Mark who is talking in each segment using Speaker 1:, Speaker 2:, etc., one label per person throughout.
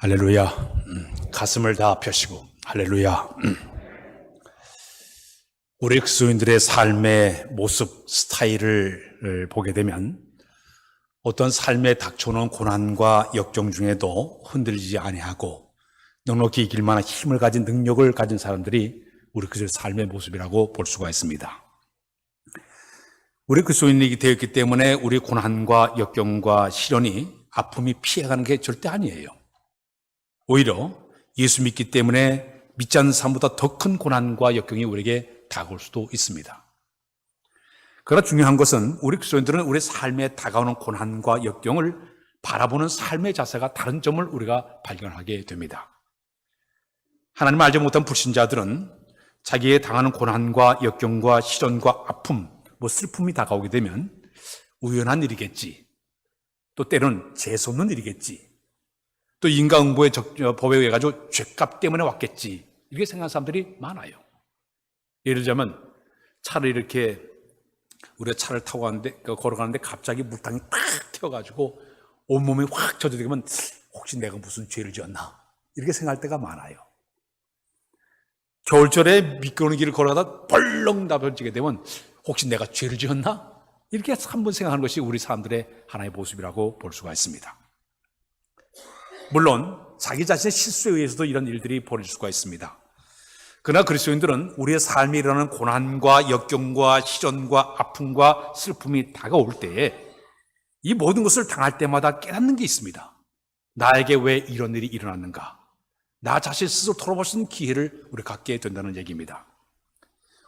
Speaker 1: 할렐루야. 가슴을 다 펴시고 할렐루야. 우리 그리스도인들의 삶의 모습, 스타일을 보게 되면 어떤 삶에 닥쳐오는 고난과 역경 중에도 흔들리지 아니하고 넉넉히 이길 만한 힘을 가진 능력을 가진 사람들이 우리 그리스도의 삶의 모습이라고 볼 수가 있습니다. 우리 그리스도인이 되었기 때문에 우리 고난과 역경과 시련이 아픔이 피해가는 게 절대 아니에요. 오히려 예수 믿기 때문에 믿지 않는 사람보다 더 큰 고난과 역경이 우리에게 다가올 수도 있습니다. 그러나 중요한 것은 우리 그리스도인들은 우리 삶에 다가오는 고난과 역경을 바라보는 삶의 자세가 다른 점을 우리가 발견하게 됩니다. 하나님을 알지 못한 불신자들은 자기의 당하는 고난과 역경과 시련과 아픔, 슬픔이 다가오게 되면 우연한 일이겠지, 또 때로는 재수없는 일이겠지, 또 인과응보의 법에 의해 가지고 죄값 때문에 왔겠지, 이렇게 생각하는 사람들이 많아요. 예를 들자면 차를 이렇게 우리가 차를 타고 가는데 걸어가는데 갑자기 물탕이 탁 튀어가지고 온몸이 확 젖어들면 혹시 내가 무슨 죄를 지었나 이렇게 생각할 때가 많아요. 겨울철에 미끄러운 길을 걸어가다 벌렁 나버지게 되면 혹시 내가 죄를 지었나 이렇게 한번 생각하는 것이 우리 사람들의 하나의 모습이라고 볼 수가 있습니다. 물론 자기 자신의 실수에 의해서도 이런 일들이 벌어질 수가 있습니다. 그러나 그리스도인들은 우리의 삶에 일어나는 고난과 역경과 시련과 아픔과 슬픔이 다가올 때에 이 모든 것을 당할 때마다 깨닫는 게 있습니다. 나에게 왜 이런 일이 일어났는가? 나 자신 스스로 돌아볼 수 있는 기회를 우리가 갖게 된다는 얘기입니다.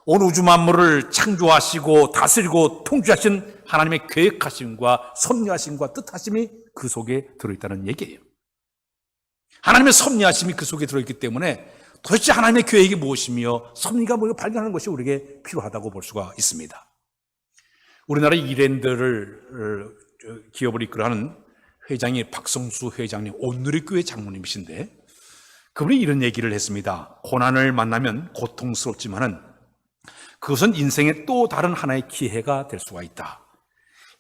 Speaker 1: 온 우주 만물을 창조하시고 다스리고 통치하신 하나님의 계획하심과 섭리하심과 뜻하심이 그 속에 들어있다는 얘기예요. 하나님의 섭리하심이 그 속에 들어있기 때문에 도대체 하나님의 계획이 무엇이며 섭리가 뭐가 발견하는 것이 우리에게 필요하다고 볼 수가 있습니다. 우리나라 이랜드를 기업을 이끌어가는 회장이 박성수 회장님, 온누리교회 장모님이신데 그분이 이런 얘기를 했습니다. 고난을 만나면 고통스럽지만은 그것은 인생의 또 다른 하나의 기회가 될 수가 있다.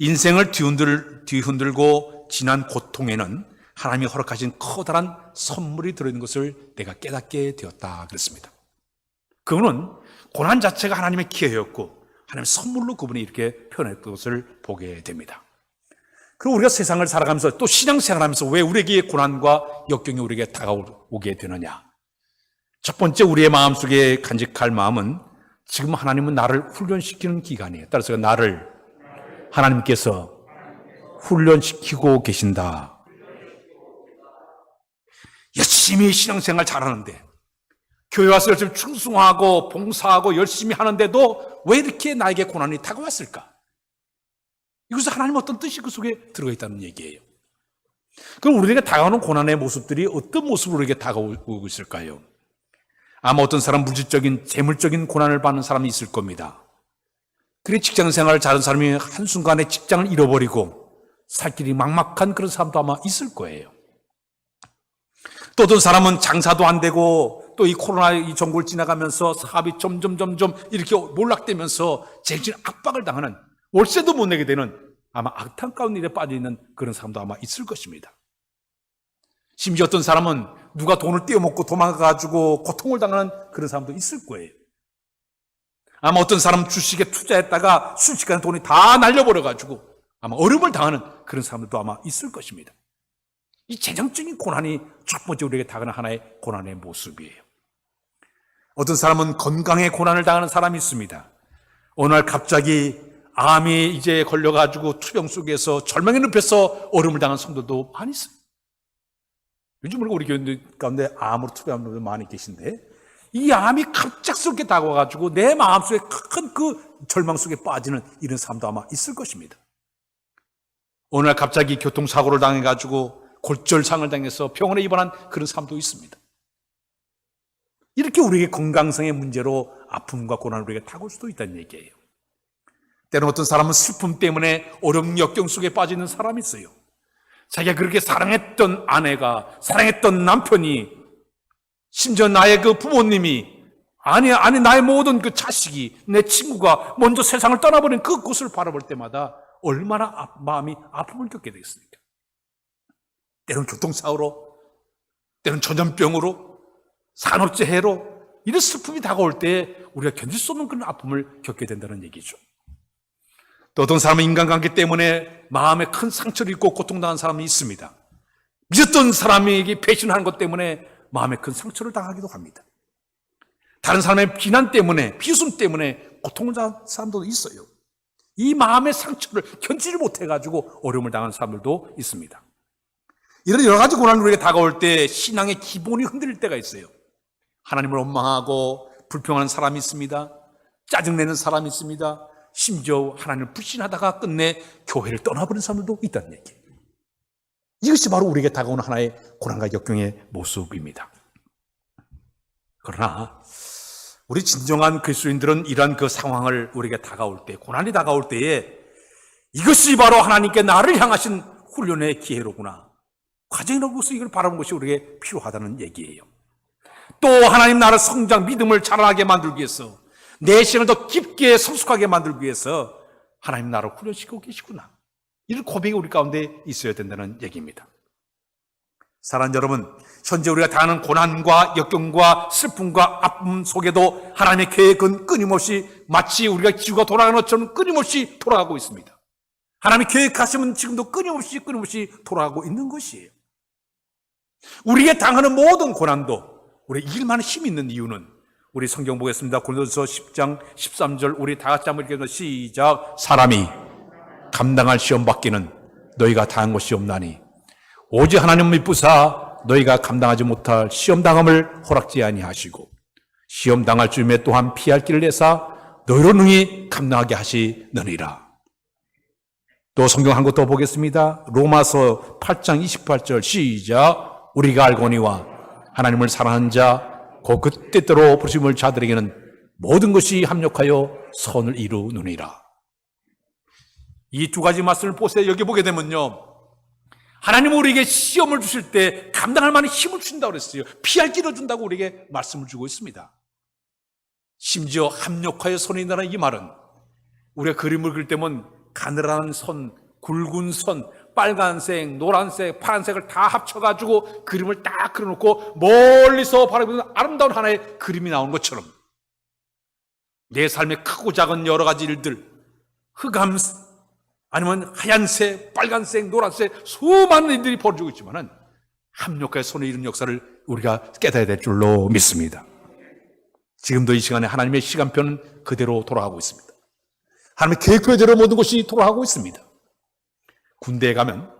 Speaker 1: 인생을 뒤흔들고 지난 고통에는 하나님이 허락하신 커다란 선물이 들어있는 것을 내가 깨닫게 되었다 그랬습니다. 그분은 고난 자체가 하나님의 기회였고 하나님의 선물로 그분이 이렇게 표현했던 것을 보게 됩니다. 그리고 우리가 세상을 살아가면서 또 신앙생활을 하면서 왜 우리에게 고난과 역경이 우리에게 다가오게 되느냐? 첫 번째 우리의 마음속에 간직할 마음은 지금 하나님은 나를 훈련시키는 기간이에요. 따라서 나를 하나님께서 훈련시키고 계신다. 열심히 신앙생활 잘하는데 교회 와서 열심히 충성하고 봉사하고 열심히 하는데도 왜 이렇게 나에게 고난이 다가왔을까? 이것은 하나님 어떤 뜻이 그 속에 들어가 있다는 얘기예요. 그럼 우리에게 다가오는 고난의 모습들이 어떤 모습으로 우리에게 다가오고 있을까요? 아마 어떤 사람 물질적인 재물적인 고난을 받는 사람이 있을 겁니다. 그래 직장생활을 잘하는 사람이 한순간에 직장을 잃어버리고 살 길이 막막한 그런 사람도 아마 있을 거예요. 또 어떤 사람은 장사도 안 되고 또 이 코로나 이 전국을 지나가면서 사업이 점점 이렇게 몰락되면서 재정 압박을 당하는 월세도 못 내게 되는 아마 안타까운 일에 빠져 있는 그런 사람도 아마 있을 것입니다. 심지어 어떤 사람은 누가 돈을 떼어먹고 도망가가지고 고통을 당하는 그런 사람도 있을 거예요. 아마 어떤 사람은 주식에 투자했다가 순식간에 돈이 다 날려버려가지고 아마 어려움을 당하는 그런 사람들도 아마 있을 것입니다. 이 재정적인 고난이 첫 번째 우리에게 다가오는 하나의 고난의 모습이에요. 어떤 사람은 건강에 고난을 당하는 사람이 있습니다. 어느 날 갑자기 암이 이제 걸려가지고 투병 속에서 절망의 늪에서 어려움을 당하는 성도도 많이 있어요. 요즘 우리 교회 가운데 암으로 투병하는 분들 많이 계신데 이 암이 갑작스럽게 다가와가지고 내 마음속에 큰 그 절망 속에 빠지는 이런 사람도 아마 있을 것입니다. 어느 날 갑자기 교통사고를 당해가지고 골절상을 당해서 병원에 입원한 그런 사람도 있습니다. 이렇게 우리에게 건강성의 문제로 아픔과 고난을 우리에게 다가올 수도 있다는 얘기예요. 때로는 어떤 사람은 슬픔 때문에 어려운 역경 속에 빠져 있는 사람이 있어요. 자기가 그렇게 사랑했던 아내가, 사랑했던 남편이, 심지어 나의 그 부모님이, 아니 나의 모든 그 자식이, 내 친구가 먼저 세상을 떠나버린 그곳을 바라볼 때마다 얼마나 마음이 아픔을 겪게 되겠습니까? 때로는 교통사고로 때로는 전염병으로, 산업재해로 이런 슬픔이 다가올 때 우리가 견딜 수 없는 그런 아픔을 겪게 된다는 얘기죠. 또 어떤 사람은 인간관계 때문에 마음에 큰 상처를 입고 고통당한 사람이 있습니다. 믿었던 사람에게 배신하는 것 때문에 마음에 큰 상처를 당하기도 합니다. 다른 사람의 비난 때문에, 비웃음 때문에 고통을 당한 사람도 있어요. 이 마음의 상처를 견디지 못해가지고 어려움을 당한 사람들도 있습니다. 이런 여러 가지 고난이 우리에게 다가올 때 신앙의 기본이 흔들릴 때가 있어요. 하나님을 원망하고 불평하는 사람이 있습니다. 짜증내는 사람이 있습니다. 심지어 하나님을 불신하다가 끝내 교회를 떠나버린 사람들도 있다는 얘기예요. 이것이 바로 우리에게 다가오는 하나의 고난과 역경의 모습입니다. 그러나 우리 진정한 그리스도인들은 이러한 그 상황을 우리에게 다가올 때, 고난이 다가올 때에 이것이 바로 하나님께 나를 향하신 훈련의 기회로구나, 과정이라고서 이걸 바라보는 것이 우리에게 필요하다는 얘기예요. 또 하나님 나를 성장, 믿음을 자라나게 만들기 위해서, 내 신을 더 깊게 성숙하게 만들기 위해서 하나님 나를 훈련시키고 계시구나, 이런 고백이 우리 가운데 있어야 된다는 얘기입니다. 사랑하는 여러분, 현재 우리가 당하는 고난과 역경과 슬픔과 아픔 속에도 하나님의 계획은 끊임없이, 마치 우리가 지구가 돌아가는 것처럼 끊임없이 돌아가고 있습니다. 하나님의 계획하시면 지금도 끊임없이 돌아가고 있는 것이에요. 우리가 당하는 모든 고난도 우리 이길 만한 힘이 있는 이유는, 우리 성경 보겠습니다. 고린도서 10장 13절 우리 다 같이 한번 읽어서 시작. 사람이 감당할 시험 받기는 너희가 당한 것이 없나니 오직 하나님 미쁘사 너희가 감당하지 못할 시험 당함을 허락지 아니하시고 시험 당할 즈음에 또한 피할 길을 내사 너희로 능히 감당하게 하시느니라. 또 성경 한 곳 더 보겠습니다. 로마서 8장 28절 시작. 우리가 알거니와 하나님을 사랑하는 자 곧 그 뜻대로 부르심을 자들에게는 모든 것이 합력하여 선을 이루느니라. 이 두 가지 말씀을 보세요. 여기 보게 되면요, 하나님은 우리에게 시험을 주실 때 감당할 만한 힘을 주신다고 그랬어요. 피할 길을 준다고 우리에게 말씀을 주고 있습니다. 심지어 합력하여 선이 나라는 이 말은, 우리가 그림을 그릴 때면 가늘한 선, 굵은 선, 빨간색, 노란색, 파란색을 다 합쳐가지고 그림을 딱 그려놓고 멀리서 바라보는 아름다운 하나의 그림이 나오는 것처럼 내 삶의 크고 작은 여러 가지 일들, 흑암, 아니면 하얀색, 빨간색, 노란색 수많은 일들이 벌어지고 있지만은 합력하여 손에 이룬 역사를 우리가 깨달아야 될 줄로 믿습니다. 지금도 이 시간에 하나님의 시간표는 그대로 돌아가고 있습니다. 하나님의 계획표대로 모든 것이 돌아가고 있습니다. 군대에 가면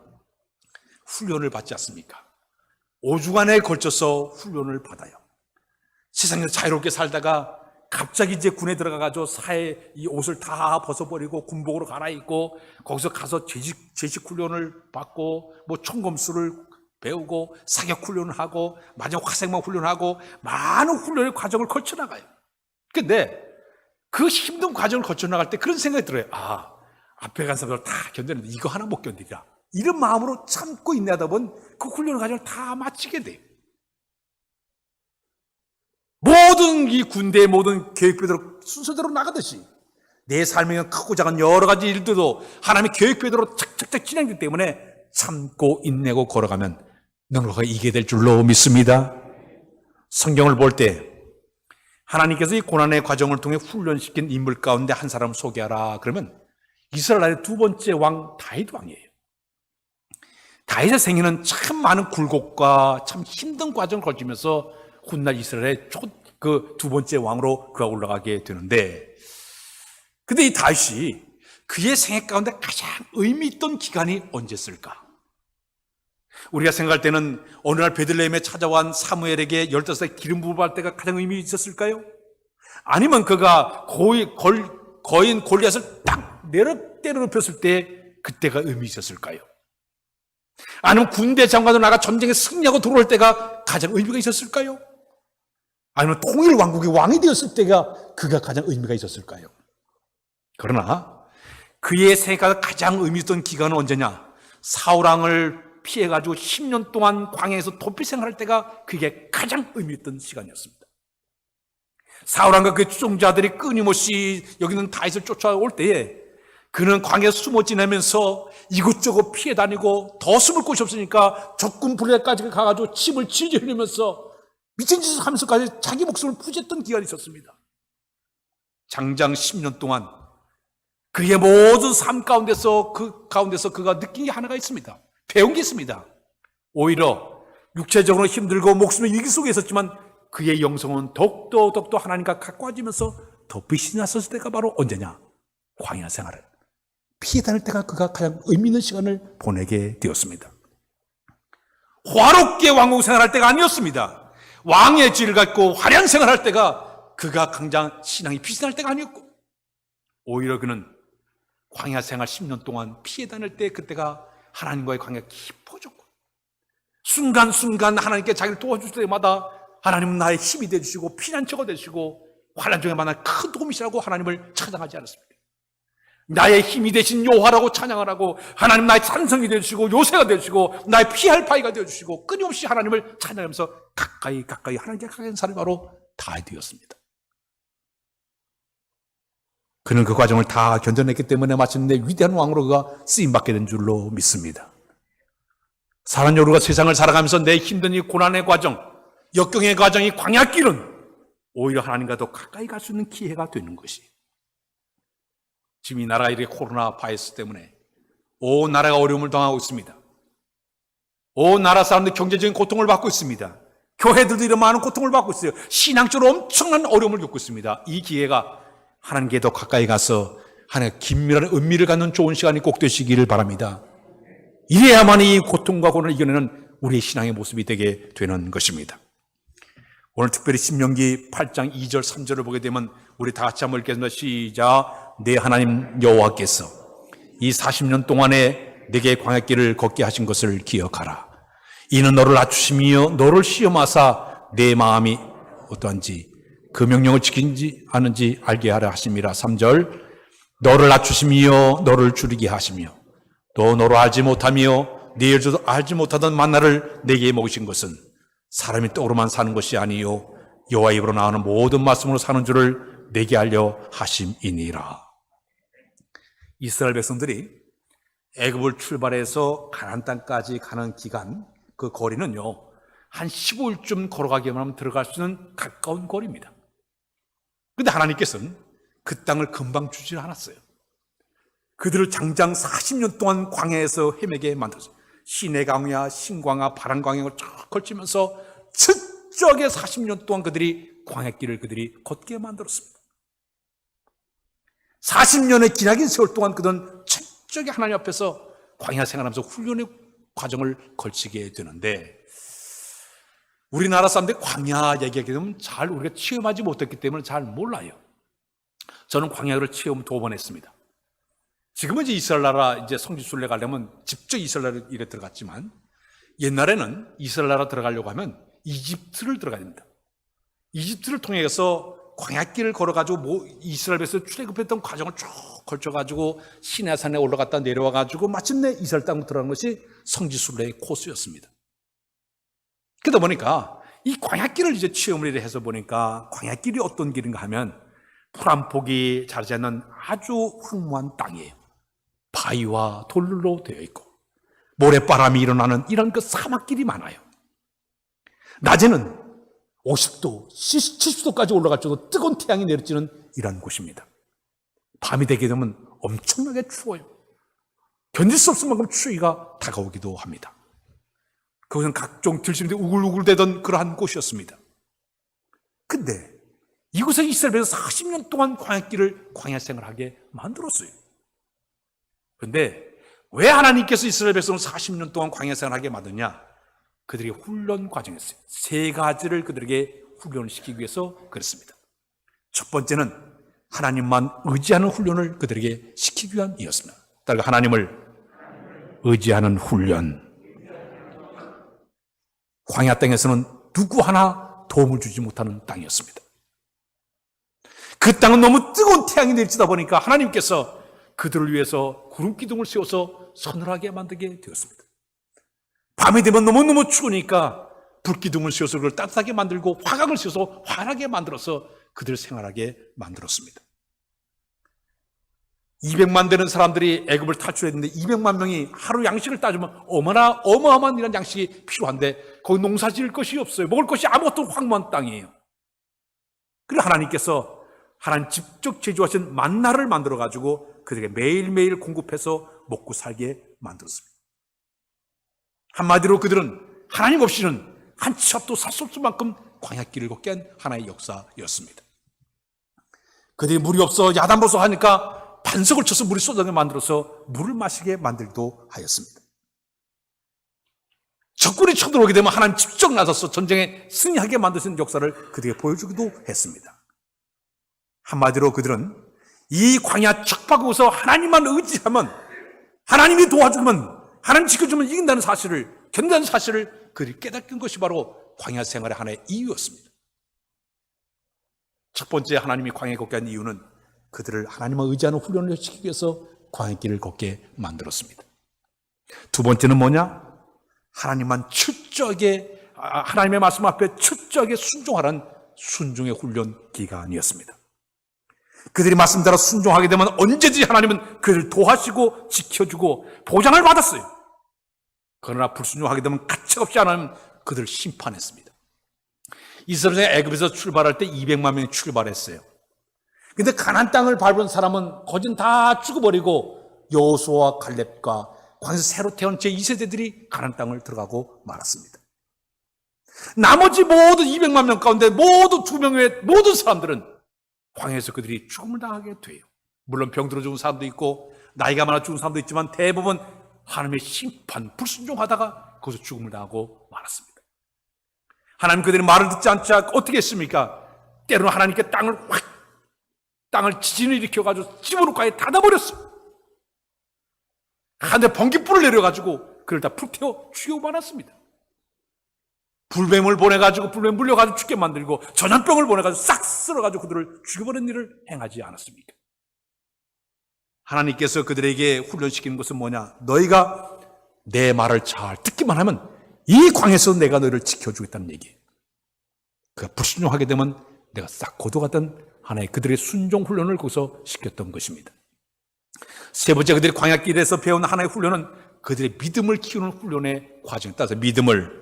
Speaker 1: 훈련을 받지 않습니까? 5주간에 걸쳐서 훈련을 받아요. 세상에서 자유롭게 살다가 갑자기 이제 군에 들어가가지고 사회 이 옷을 다 벗어버리고 군복으로 갈아입고 거기서 가서 제식 훈련을 받고 뭐 총검수를 배우고 사격 훈련을 하고 마지막 화생방 훈련하고 많은 훈련의 과정을 거쳐나가요. 근데 그 힘든 과정을 거쳐나갈 때 그런 생각이 들어요. 아, 앞에 간 사람들 다 견디는데 이거 하나 못 견디라, 이런 마음으로 참고 인내하다 보면 그 훈련 과정을 다 마치게 돼요. 모든 이 군대의 모든 계획표대로 순서대로 나가듯이 내 삶에 크고 작은 여러 가지 일들도 하나님의 계획표대로 착착착 진행되기 때문에 참고 인내고 걸어가면 넉넉하게 이기게 될 줄로 믿습니다. 성경을 볼 때 하나님께서 이 고난의 과정을 통해 훈련시킨 인물 가운데 한 사람을 소개하라 그러면 이스라엘의 두 번째 왕 다윗 왕이에요. 다윗의 생애는 참 많은 굴곡과 참 힘든 과정을 거치면서 훗날 이스라엘의 그 두 번째 왕으로 그가 올라가게 되는데, 근데 이 다윗이 그의 생애 가운데 가장 의미 있던 기간이 언제였을까? 우리가 생각할 때는 어느 날 베들레헴에 찾아온 사무엘에게 15살 기름 부음을 할 때가 가장 의미 있었을까요? 아니면 그가 거인 골리앗을 딱 때려눕혔을 때 그때가 의미 있었을까요? 아니면 군대 장관으로 나가 전쟁에 승리하고 들어올 때가 가장 의미가 있었을까요? 아니면 통일 왕국의 왕이 되었을 때가 그가 가장 의미가 있었을까요? 그러나 그의 생애가 가장 의미 있던 기간은 언제냐? 사울왕을 피해가지고 10년 동안 광야에서 도피 생활할 때가 그게 가장 의미 있던 시간이었습니다. 사울왕과 그 추종자들이 끊임없이 여기는 다윗을 쫓아올 때에 그는 광야에 숨어 지내면서 이곳저곳 피해 다니고 더 숨을 곳이 없으니까 적군 부대까지 가가지고 침을 질질 흘리면서 미친 짓을 하면서까지 자기 목숨을 부지했던 기간이 있었습니다. 장장 10년 동안 그의 모든 삶 가운데서 그가 느낀 게 하나가 있습니다. 배운 게 있습니다. 오히려 육체적으로 힘들고 목숨의 위기 속에 있었지만 그의 영성은 더욱더 하나님과 가까워지면서 더 빛이 났었을 때가 바로 언제냐? 광야 생활을 피해 다닐 때가 그가 가장 의미 있는 시간을 보내게 되었습니다. 화롭게 왕국 생활할 때가 아니었습니다. 왕의 지위를 갖고 화려한 생활할 때가 그가 강장 신앙이 빛이 날 때가 아니었고, 오히려 그는 광야 생활 10년 동안 피해 다닐 때 그때가 하나님과의 관계가 깊어졌고, 순간순간 하나님께 자기를 도와줄 때마다 하나님은 나의 힘이 되주시고 피난처가 되시고 환난 중에 만날 큰 도움이시라고 하나님을 찬양하지 않았습니까? 나의 힘이 되신 여호와라고 찬양을 하고, 하나님 나의 찬성이 되주시고 요새가 되주시고 나의 피할 바위가 되주시고 끊임없이 하나님을 찬양하면서 가까이 하나님께 가까이 사람이 바로 다윗이었습니다. 그는 그 과정을 다 견뎌냈기 때문에 마침내 위대한 왕으로 그가 쓰임받게 된 줄로 믿습니다. 사랑하는 우리가 세상을 살아가면서 내 힘든 이 고난의 과정, 역경의 과정이 광야길은 오히려 하나님과 더 가까이 갈 수 있는 기회가 되는 것이, 지금 이 나라가 이렇게 코로나 바이러스 때문에 온 나라가 어려움을 당하고 있습니다. 온 나라 사람들 경제적인 고통을 받고 있습니다. 교회들도 이런 많은 고통을 받고 있어요. 신앙적으로 엄청난 어려움을 겪고 있습니다. 이 기회가 하나님께 더 가까이 가서 하나님의 긴밀한 은밀을 갖는 좋은 시간이 꼭 되시기를 바랍니다. 이래야만 이 고통과 고난을 이겨내는 우리의 신앙의 모습이 되게 되는 것입니다. 오늘 특별히 신명기 8장 2절 3절을 보게 되면 우리 다 같이 한번 읽겠습니다. 시작. 내 하나님 여호와께서 이 40년 동안에 내게 광야길을 걷게 하신 것을 기억하라. 이는 너를 낮추시며 너를 시험하사 내 마음이 어떠한지 그 명령을 지킨지 않은지 알게 하려 하심이라. 3절. 너를 낮추시며 너를 줄이게 하시며 또 너로 알지 못하며 네 일조도 알지 못하던 만나를 내게 먹이신 것은 사람이 떡으로만 사는 것이 아니요 여호와 입으로 나오는 모든 말씀으로 사는 줄을 내게 알려 하심이니라. 이스라엘 백성들이 애굽을 출발해서 가나안 땅까지 가는 기간, 그 거리는요 한 15일쯤 걸어가기만 하면 들어갈 수 있는 가까운 거리입니다. 그런데 하나님께서는 그 땅을 금방 주지 않았어요. 그들을 장장 40년 동안 광야에서 헤매게 만들었어요. 시내 광야, 신광야, 바람 광야를 쫙 걸치면서 철저하게 40년 동안 그들이 광야길을 그들이 걷게 만들었습니다. 40년의 기나긴 세월 동안 그들은 철저하게 하나님 앞에서 광야 생활하면서 훈련의 과정을 걸치게 되는데, 우리나라 사람들이 광야 얘기하게 되면 잘 우리가 체험하지 못했기 때문에 잘 몰라요. 저는 광야를 체험 2번 했습니다. 지금은 이제 이스라엘 나라 이제 성지순례 가려면 직접 이스라엘에 이래 들어갔지만, 옛날에는 이스라엘 나라 들어가려고 하면 이집트를 들어가야 됩니다. 이집트를 통해서 광야길을 걸어가지고 이스라엘에서 출애굽했던 과정을 쭉 걸쳐가지고 시내산에 올라갔다 내려와가지고 마침내 이스라엘 땅으로 들어간 것이 성지순례의 코스였습니다. 그러다 보니까 이 광야길을 이제 체험을 해서 보니까 광야길이 어떤 길인가 하면 풀 한 폭이 자라지 않는 아주 황무한 땅이에요. 바위와 돌로 되어 있고 모래바람이 일어나는 이런 그 사막길이 많아요. 낮에는 50도, 70도까지 올라갈 정도 뜨거운 태양이 내리쬐는 이런 곳입니다. 밤이 되게 되면 엄청나게 추워요. 견딜 수 없을 만큼 추위가 다가오기도 합니다. 그것은 각종 들짐들이 우글우글대던 그러한 곳이었습니다. 근데 이곳에 이스라엘에서 40년 동안 광야 생활하게 만들었어요. 그런데 왜 하나님께서 이스라엘 백성을 40년 동안 광야 생활하게 만드냐? 그들이 훈련 과정이었어요. 3가지를 그들에게 훈련을 시키기 위해서 그랬습니다. 첫 번째는 하나님만 의지하는 훈련을 그들에게 시키기 위함이었습니다. 따라서 하나님을 의지하는 훈련. 광야 땅에서는 누구 하나 도움을 주지 못하는 땅이었습니다. 그 땅은 너무 뜨거운 태양이 내리치다 보니까 하나님께서 그들을 위해서 구름 기둥을 세워서 서늘하게 만들게 되었습니다. 밤이 되면 너무너무 추우니까 불기둥을 씌워서 그걸 따뜻하게 만들고 화각을 씌워서 환하게 만들어서 그들을 생활하게 만들었습니다. 200만 되는 사람들이 애굽을 탈출했는데 200만 명이 하루 양식을 따지면 얼마나 어마어마한 이런 양식이 필요한데 거기 농사 지을 것이 없어요. 먹을 것이 아무것도 황무한 땅이에요. 그리고 하나님께서 하나님 직접 제조하신 만나를 만들어가지고 그들에게 매일매일 공급해서 먹고 살게 만들었습니다. 한마디로 그들은 하나님 없이는 한 치 앞도 살 수 없을 만큼 광야길을 걷게 한 하나의 역사였습니다. 그들이 물이 없어 야단버섯 하니까 반석을 쳐서 물이 쏟아져 만들어서 물을 마시게 만들기도 하였습니다. 적군이 쳐들어오게 되면 하나님 직접 나서서 전쟁에 승리하게 만드신 역사를 그들에게 보여주기도 했습니다. 한마디로 그들은 이 광야 척박에서 하나님만 의지하면, 하나님이 도와주면, 하나님 지켜주면 이긴다는 사실을, 견딘다는 사실을 그들이 깨닫는 것이 바로 광야 생활의 하나의 이유였습니다. 첫 번째 하나님이 광야에 걷게 한 이유는 그들을 하나님을 의지하는 훈련을 시키기 위해서 광야길을 걷게 만들었습니다. 두 번째는 뭐냐? 하나님만 철저하게, 하나님의 말씀 앞에 철저하게 순종하라는 순종의 훈련 기간이었습니다. 그들이 말씀 따라 순종하게 되면 언제든지 하나님은 그들을 도와주고 지켜주고 보장을 받았어요. 그러나 불순종하게 되면 가책없이 하나님은 그들을 심판했습니다. 이스라엘이 애굽에서 출발할 때 200만 명이 출발했어요. 근데 가나안 땅을 밟은 사람은 거진 다 죽어버리고 여호수아와 갈렙과 광야에서 새로 태어난 제2세대들이 가나안 땅을 들어가고 말았습니다. 나머지 모든 200만 명 가운데 모두 2명 외 모든 사람들은 광야에서 그들이 죽음을 당하게 돼요. 물론 병들어 죽은 사람도 있고 나이가 많아 죽은 사람도 있지만 대부분 하나님의 심판, 불순종하다가 거기서 죽음을 당하고 말았습니다. 하나님 그들이 말을 듣지 않자 어떻게 했습니까? 때로는 하나님께 땅을 지진을 일으켜가지고 집어넣고 닫아버렸어요. 하늘에 번깃불을 내려가지고 그를 다 불태워 죽이고 말았습니다. 불뱀을 보내가지고 불뱀 물려가지고 죽게 만들고 전염병을 보내가지고 싹 쓸어가지고 그들을 죽여버리는 일을 행하지 않았습니까? 하나님께서 그들에게 훈련시키는 것은 뭐냐? 너희가 내 말을 잘 듣기만 하면 이 광야에서 내가 너희를 지켜주겠다는 얘기예요. 그가 불순종하게 되면 내가 싹 고도가던 하나의 그들의 순종 훈련을 거기서 시켰던 것입니다. 세 번째, 그들이 광야길에서 배운 하나의 훈련은 그들의 믿음을 키우는 훈련의 과정, 따라서 믿음을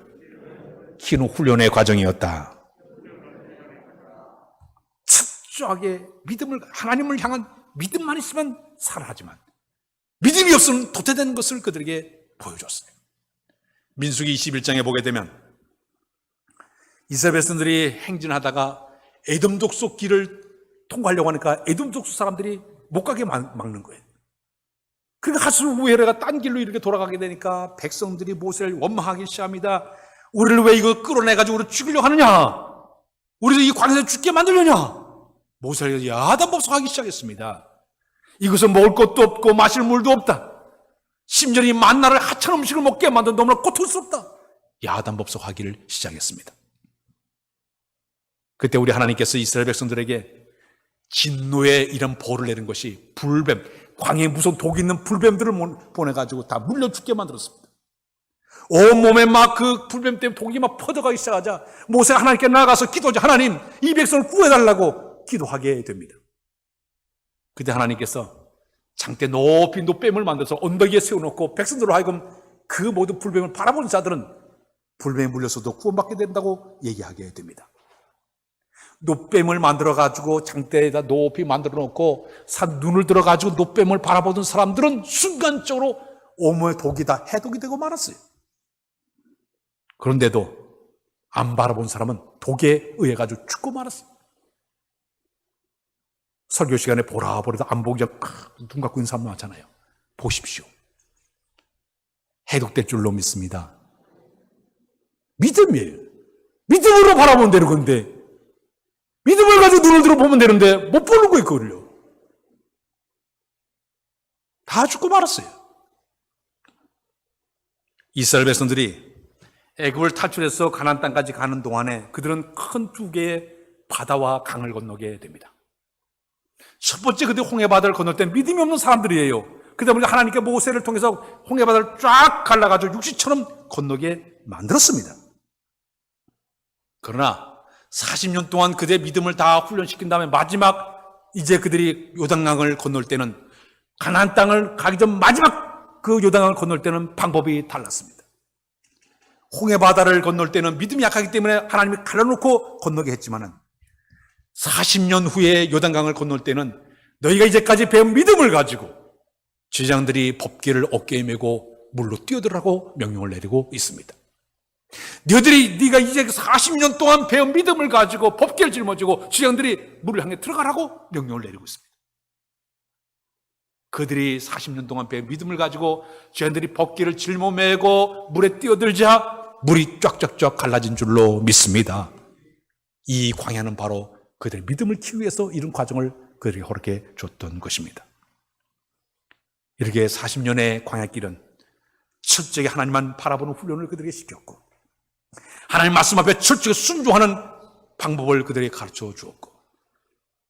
Speaker 1: 키우는 훈련의 과정이었다. 철저하게 믿음을, 하나님을 향한 믿음만 있으면 살아하지만 믿음이 없으면 도태되는 것을 그들에게 보여줬어요. 민수기 21장에 보게 되면 이스라엘 백성들이 행진하다가 에돔 족속 길을 통과하려고 하니까 에돔 족속 사람들이 못 가게 막는 거예요. 그러니까 하수 우회래가 딴 길로 이렇게 돌아가게 되니까 백성들이 모세를 원망하기 시작합니다. 우리를 왜 이거 끌어내가지고 우리 죽이려고 하느냐? 우리도 이 광야에서 죽게 만들려냐? 모세를 야단법석하기 시작했습니다. 이것은 먹을 것도 없고 마실 물도 없다. 심지어 이 만나를 하찮은 음식을 먹게 만든 너무나 고통스럽다. 야단법석하기를 시작했습니다. 그때 우리 하나님께서 이스라엘 백성들에게 진노의 이런 벌을 내린 것이 불뱀, 광야에 무서운 독이 있는 불뱀들을 보내가지고 다 물려 죽게 만들었습니다. 온몸에 막 그 불뱀 때문에 독이 막 퍼져가기 시작하자 모세가 하나님께 나아가서 기도하자. 하나님, 이 백성을 구해달라고 기도하게 됩니다. 그때 하나님께서 장대 높이 노뱀을 만들어서 언덕 위에 세워놓고 백성들로 하여금 그 모든 불뱀을 바라보는 자들은 불뱀에 물려서도 구원받게 된다고 얘기하게 됩니다. 노뱀을 만들어가지고 장대에다 높이 만들어 놓고 산 눈을 들어가지고 노뱀을 바라보던 사람들은 순간적으로 온몸에 독이 다 해독이 되고 말았어요. 그런데도 안 바라본 사람은 독에 의해 가지고 죽고 말았어요. 설교 시간에 보라 안 보기 전 눈 감고 있는 사람 많잖아요. 보십시오. 해독될 줄로 믿습니다. 믿음이에요. 믿음으로 바라보면 되는 건데 믿음을 가지고 눈을 들어보면 되는데 못 보는 거예요. 그걸요. 다 죽고 말았어요. 이스라엘 백성들이 애굽을 탈출해서 가나안 땅까지 가는 동안에 그들은 큰 두 개의 바다와 강을 건너게 됩니다. 첫 번째 그들이 홍해바다를 건널 때 믿음이 없는 사람들이에요. 그러다 보니까 하나님께 모세를 통해서 홍해바다를 쫙 갈라가지고 육지처럼 건너게 만들었습니다. 그러나 40년 동안 그들의 믿음을 다 훈련시킨 다음에 마지막 이제 그들이 요단강을 건널 때는 가나안 땅을 가기 전 마지막 그 요단강을 건널 때는 방법이 달랐습니다. 홍해 바다를 건널 때는 믿음이 약하기 때문에 하나님이 갈라놓고 건너게 했지만은 40년 후에 요단강을 건널 때는 너희가 이제까지 배운 믿음을 가지고 제장들이 법궤를 어깨에 메고 물로 뛰어들라고 명령을 내리고 있습니다. 네가 이제 40년 동안 배운 믿음을 가지고 법궤를 짊어지고 제장들이 물을 향해 들어가라고 명령을 내리고 있습니다. 그들이 40년 동안 배운 믿음을 가지고 제장들이 법궤를 짊어매고 물에 뛰어들자 물이 쫙쫙쫙 갈라진 줄로 믿습니다. 이 광야는 바로 그들의 믿음을 키우기 위해서 이런 과정을 그들이 허락해 줬던 것입니다. 이렇게 40년의 광야길은 철저하게 하나님만 바라보는 훈련을 그들에게 시켰고 하나님 말씀 앞에 철저하게 순종하는 방법을 그들에게 가르쳐 주었고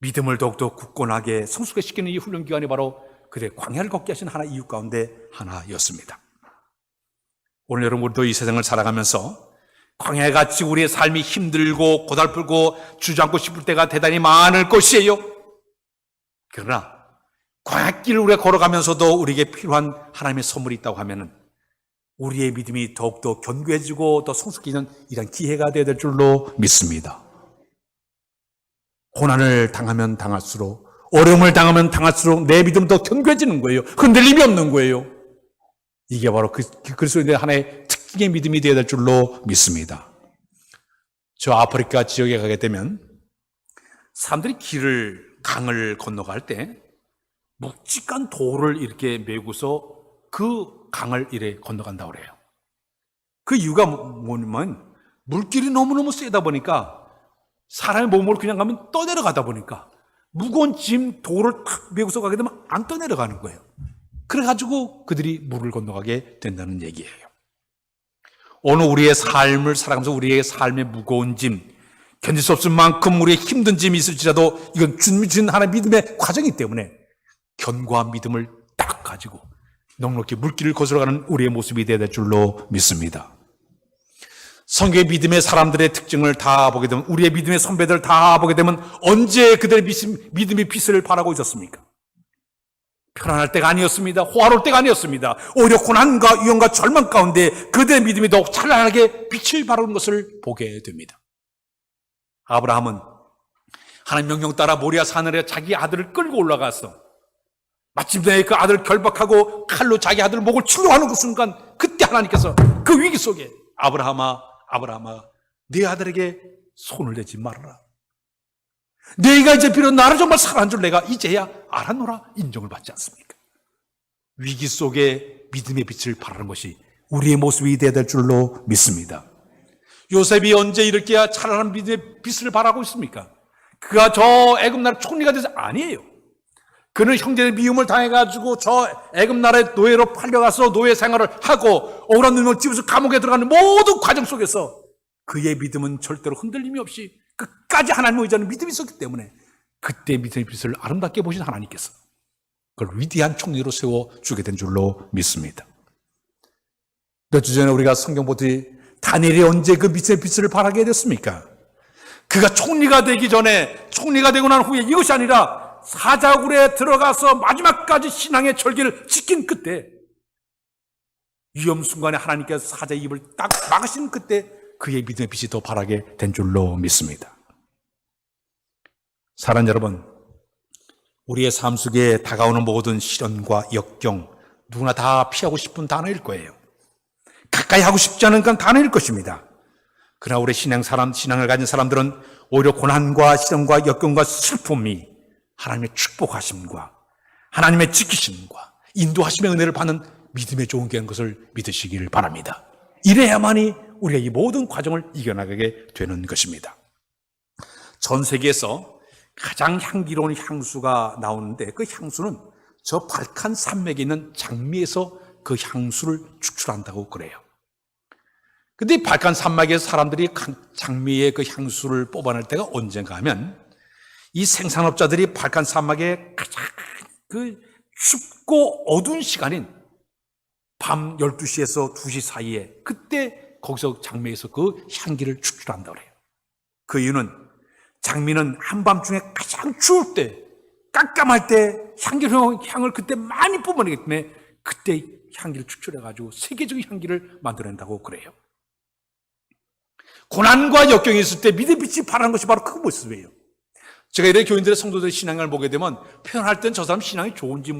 Speaker 1: 믿음을 더욱더 굳건하게 성숙해 시키는 이 훈련 기간이 바로 그들의 광야를 걷게 하신 하나의 이유 가운데 하나였습니다. 오늘 여러분 우리도 이 세상을 살아가면서 광야에 같이 우리의 삶이 힘들고 고달프고 주저앉고 싶을 때가 대단히 많을 것이에요. 그러나 광야길을 우리가 걸어가면서도 우리에게 필요한 하나님의 선물이 있다고 하면은 우리의 믿음이 더욱더 견고해지고 더 성숙해지는 이런 기회가 되어야 될 줄로 믿습니다. 고난을 당하면 당할수록 어려움을 당하면 당할수록 내 믿음은 더 견고해지는 거예요. 흔들림이 없는 거예요. 이게 바로 그리스도인의 하나의 특징의 믿음이 되어야 될 줄로 믿습니다. 저 아프리카 지역에 가게 되면 사람들이 강을 건너갈 때 묵직한 돌을 이렇게 메고서 그 강을 이래 건너간다고 그래요. 그 이유가 뭐냐면 물길이 너무너무 세다 보니까 사람의 몸으로 그냥 가면 떠내려가다 보니까 무거운 짐 돌을 탁 메고서 가게 되면 안 떠내려가는 거예요. 그래가지고 그들이 물을 건너가게 된다는 얘기예요. 오늘 우리의 삶을 살아가면서 우리의 삶의 무거운 짐, 견딜 수 없을 만큼 우리의 힘든 짐이 있을지라도 이건 주신 하나의 믿음의 과정이기 때문에 견고한 믿음을 딱 가지고 넉넉히 물길을 거슬러가는 우리의 모습이 되어야 될 줄로 믿습니다. 성경의 믿음의 사람들의 특징을 다 보게 되면 우리의 믿음의 선배들을 다 보게 되면 언제 그들의 믿음의 빛을 발하고 있었습니까? 편안할 때가 아니었습니다. 호화로울 때가 아니었습니다. 오히려 고난과 위험과 절망 가운데 그들의 믿음이 더욱 찬란하게 빛을 발하는 것을 보게 됩니다. 아브라함은 하나님 명령 따라 모리아 산을에 자기 아들을 끌고 올라가서 마침내 그 아들을 결박하고 칼로 자기 아들 목을 치료하는 그 순간 그때 하나님께서 그 위기 속에 아브라함아 네 아들에게 손을 대지 말아라. 네가 이제 비록 나를 정말 사랑한 줄 내가 이제야 알았노라 인정을 받지 않습니까? 위기 속에 믿음의 빛을 발하는 것이 우리의 모습이 되어야 될 줄로 믿습니다. 요셉이 언제 이렇게 찬란한 믿음의 빛을 발하고 있습니까? 그가 저 애굽 나라 총리가 돼서 아니에요. 그는 형제의 미움을 당해가지고 저 애굽 나라의 노예로 팔려가서 노예 생활을 하고 억울한 눈을 집에서 감옥에 들어가는 모든 과정 속에서 그의 믿음은 절대로 흔들림이 없이 끝까지 하나님을 의지하는 믿음이 있었기 때문에 그때 믿음의 빛을 아름답게 보신 하나님께서 그걸 위대한 총리로 세워주게 된 줄로 믿습니다. 몇 주 전에 우리가 성경 보듯이 다니엘이 언제 그 믿음의 빛을 발하게 됐습니까? 그가 총리가 되기 전에 총리가 되고 난 후에 이것이 아니라 사자굴에 들어가서 마지막까지 신앙의 절기를 지킨 그때 위험 순간에 하나님께서 사자의 입을 딱 막으신 그때 그의 믿음의 빛이 더 발하게 된 줄로 믿습니다. 사랑하는 여러분, 우리의 삶 속에 다가오는 모든 시련과 역경 누구나 다 피하고 싶은 단어일 거예요. 가까이 하고 싶지 않은 건 단어일 것입니다. 그러나 우리 신앙을 가진 사람들은 오히려 고난과 시련과 역경과 슬픔이 하나님의 축복하심과 하나님의 지키심과 인도하심의 은혜를 받는 믿음의 좋은 길인 것을 믿으시길 바랍니다. 이래야만이 우리가 이 모든 과정을 이겨나가게 되는 것입니다. 전 세계에서 가장 향기로운 향수가 나오는데 그 향수는 저 발칸 산맥에 있는 장미에서 그 향수를 추출한다고 그래요. 근데 발칸 산맥에서 사람들이 장미의 그 향수를 뽑아낼 때가 언젠가 하면 이 생산업자들이 발칸 산맥에 가장 그 춥고 어두운 시간인 밤 12시에서 2시 사이에 그때 거기서 장미에서 그 향기를 추출한다고 그래요. 그 이유는 장미는 한밤중에 가장 추울 때 깜깜할 때 향을 그때 많이 뿜어내기 때문에 그때 향기를 추출해가지고 세계적인 향기를 만들어낸다고 그래요. 고난과 역경이 있을 때 믿음의 빛이 발하는 것이 바로 그 모습이에요. 제가 이렇게 교인들의 성도들의 신앙을 보게 되면 표현할 땐 저 사람 신앙이 좋은지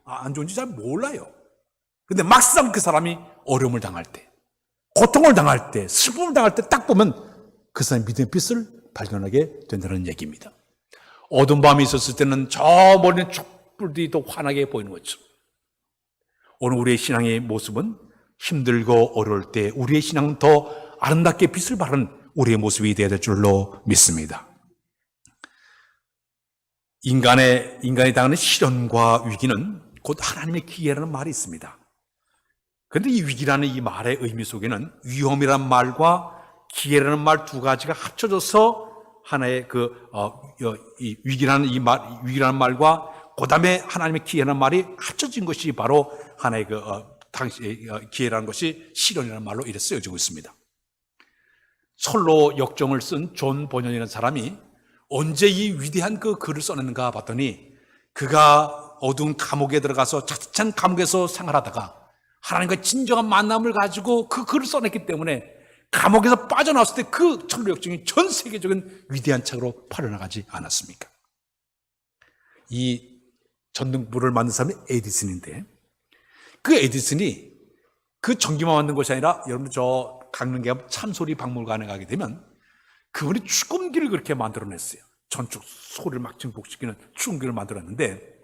Speaker 1: 안 좋은지 잘 몰라요. 근데 막상 그 사람이 어려움을 당할 때, 고통을 당할 때, 슬픔을 당할 때 딱 보면 그 사람의 믿음의 빛을 발견하게 된다는 얘기입니다. 어두운 밤이 있었을 때는 저 멀리 촛불들이 더 환하게 보이는 거죠. 오늘 우리의 신앙의 모습은 힘들고 어려울 때 우리의 신앙은 더 아름답게 빛을 발하는 우리의 모습이 되어야 될 줄로 믿습니다. 인간이 당하는 시련과 위기는 곧 하나님의 기회라는 말이 있습니다. 그런데 이 위기라는 이 말의 의미 속에는 위험이라는 말과 기회라는 말 두 가지가 합쳐져서 하나의 이 위기라는 말과 그 다음에 하나님의 기회라는 말이 합쳐진 것이 바로 하나의 기회라는 것이 시련이라는 말로 이렇게 쓰여지고 있습니다. 철로 역정을 쓴 존 번연이라는 사람이 언제 이 위대한 그 글을 써냈는가 봤더니 그가 어두운 감옥에 들어가서 자칫한 감옥에서 생활하다가 하나님과 진정한 만남을 가지고 그 글을 써냈기 때문에 감옥에서 빠져나왔을 때 그 철로 역정이 전 세계적인 위대한 책으로 팔려나가지 않았습니까? 이 전등불을 만든 사람이 에디슨인데 그 에디슨이 그 전기만 만든 것이 아니라 여러분 저 강릉계 참소리 박물관에 가게 되면 그분이 축음기를 그렇게 만들어냈어요. 전축 소리를 막 증폭시키는 축음기를 만들었는데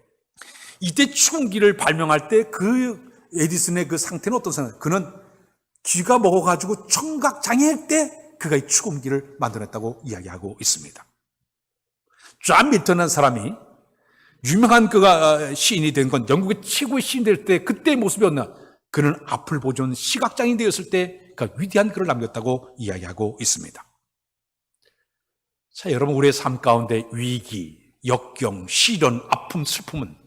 Speaker 1: 이때 축음기를 발명할 때 그 에디슨의 그 상태는 어떤 상태? 그는 귀가 먹어가지고 청각장애일 때 그가 이 축음기를 만들어냈다고 이야기하고 있습니다. 존 밀턴이라는 사람이 유명한 그가 시인이 된 건 영국의 최고의 시인 될 때 그때의 모습이었나? 그는 앞을 보존 시각장애인 되었을 때 그 위대한 글을 남겼다고 이야기하고 있습니다. 자, 여러분 우리의 삶 가운데 위기, 역경, 시련, 아픔, 슬픔은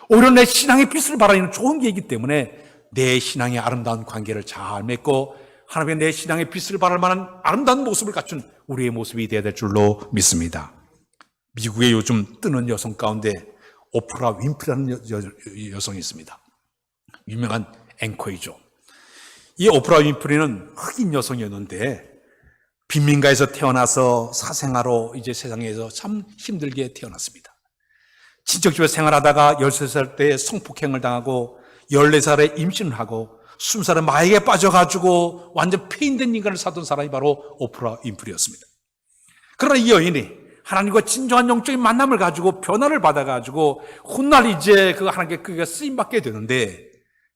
Speaker 1: 오히려 내 신앙의 빛을 발하는 좋은 계기이기 때문에 내 신앙의 아름다운 관계를 잘 맺고 하나님의 내 신앙의 빛을 발할 만한 아름다운 모습을 갖춘 우리의 모습이 되어야 될 줄로 믿습니다. 미국의 요즘 뜨는 여성 가운데 오프라 윈프리라는 여성이 있습니다. 유명한 앵커이죠. 이 오프라 윈프리는 흑인 여성이었는데 빈민가에서 태어나서 사생아로 이제 세상에서 참 힘들게 태어났습니다. 친척집에 생활하다가 13살 때 성폭행을 당하고 14살에 임신을 하고 20살에 마약에 빠져가지고 완전 폐인된 인간을 살던 사람이 바로 오프라 윈프리였습니다. 그러나 이 여인이 하나님과 진정한 영적인 만남을 가지고 변화를 받아가지고 훗날 이제 그 하나님께 그가 쓰임받게 되는데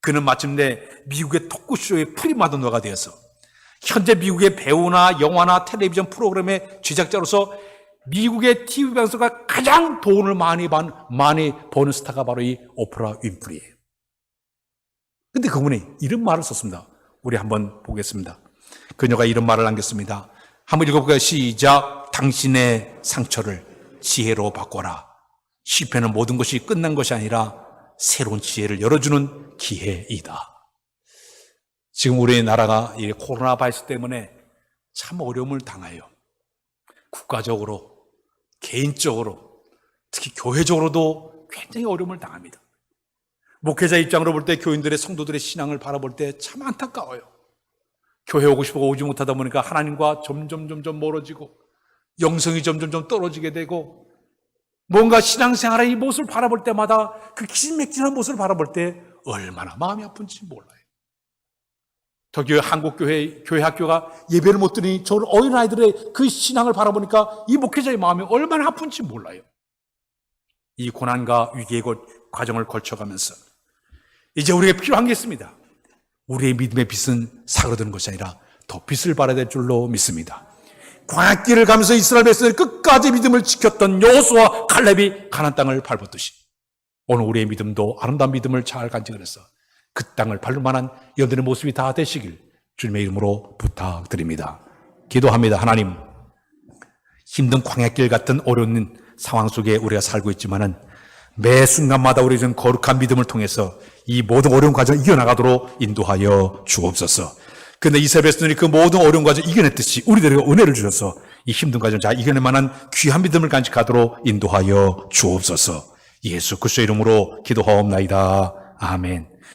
Speaker 1: 그는 마침내 미국의 토크쇼의 프리마돈나가 되어서 현재 미국의 배우나 영화나 텔레비전 프로그램의 제작자로서 미국의 TV 방송가 가장 돈을 많이 버는 스타가 바로 이 오프라 윈프리예요. 근데 그분이 이런 말을 썼습니다. 우리 한번 보겠습니다. 그녀가 이런 말을 남겼습니다. 한번 읽어볼까요? 시작. 당신의 상처를 지혜로 바꿔라. 실패는 모든 것이 끝난 것이 아니라 새로운 지혜를 열어주는 기회이다. 지금 우리나라가 이 코로나 바이러스 때문에 참 어려움을 당해요. 국가적으로, 개인적으로, 특히 교회적으로도 굉장히 어려움을 당합니다. 목회자 입장으로 볼 때 교인들의 성도들의 신앙을 바라볼 때 참 안타까워요. 교회 오고 싶고 오지 못하다 보니까 하나님과 점점 멀어지고 영성이 점점 떨어지게 되고 뭔가 신앙생활의 이 모습을 바라볼 때마다 그 기진맥진한 모습을 바라볼 때 얼마나 마음이 아픈지 몰라요. 저기 한국교회 학교가 예배를 못 드리니 저 어린아이들의 그 신앙을 바라보니까 이 목회자의 마음이 얼마나 아픈지 몰라요. 이 고난과 위기의 과정을 거쳐가면서 이제 우리에게 필요한 게 있습니다. 우리의 믿음의 빛은 사그러드는 것이 아니라 더 빛을 발해야 될 줄로 믿습니다. 광야길을 가면서 이스라엘 백성들이 끝까지 믿음을 지켰던 여호수아와 칼렙이 가나안 땅을 밟았듯이 오늘 우리의 믿음도 아름다운 믿음을 잘 간직을 해서 그 땅을 밟을 만한 여러분의 모습이 다 되시길 주님의 이름으로 부탁드립니다. 기도합니다. 하나님, 힘든 광야길 같은 어려운 상황 속에 우리가 살고 있지만은 매 순간마다 우리 좀 거룩한 믿음을 통해서 이 모든 어려운 과정을 이겨나가도록 인도하여 주옵소서. 그런데 이스라엘 백성들이 그 모든 어려운 과정을 이겨냈듯이 우리들에게 은혜를 주셔서 이 힘든 과정을 잘 이겨낼 만한 귀한 믿음을 간직하도록 인도하여 주옵소서. 예수 그리스도의 이름으로 기도하옵나이다. 아멘.